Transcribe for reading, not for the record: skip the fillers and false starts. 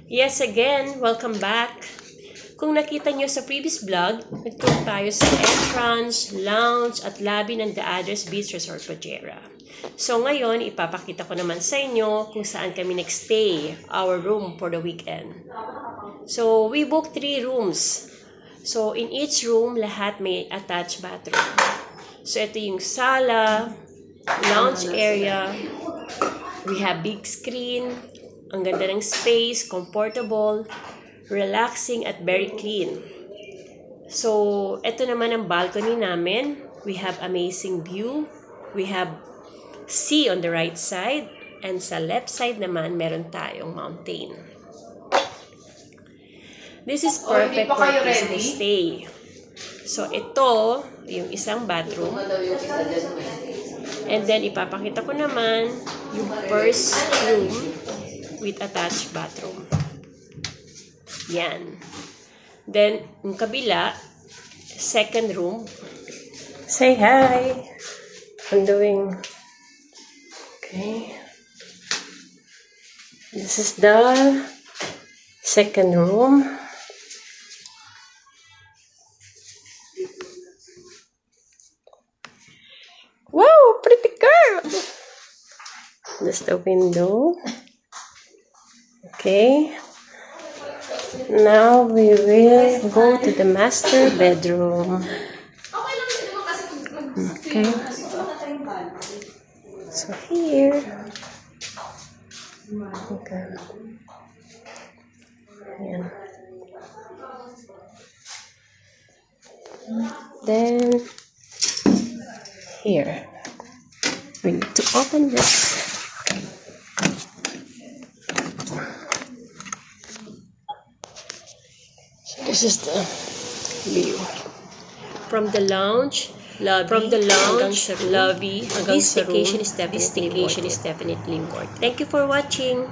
Yes, again, welcome back. Kung nakita nyo sa previous vlog, nag-tour tayo sa entrance, lounge, at lobby ng The Address Beach Resort Pajera. So ngayon, ipapakita ko naman sa inyo kung saan kami nag-stay, our room for the weekend. So we booked 3 rooms. So in each room, lahat may attached bathroom. So ito yung sala, lounge area, we have big screen, ang ganda ng space, comfortable, relaxing, at very clean. So, ito naman ang balcony namin. We have amazing view. We have sea on the right side. And sa left side naman, meron tayong mountain. This is perfect for peaceful stay. So, ito, yung isang bathroom. And then, ipapakita ko naman yung first room with attached bathroom. Yan. Then, yung kabila, second room. Say hi! I'm doing... Okay. This is the second room. Wow! Pretty girl! That's the window. Okay. Now we will go to the master bedroom. Okay. So here. Okay. Ayan. Then here. We need to open this. This is the view from the lounge, lobby. This vacation is definitely worth it. Thank you for watching.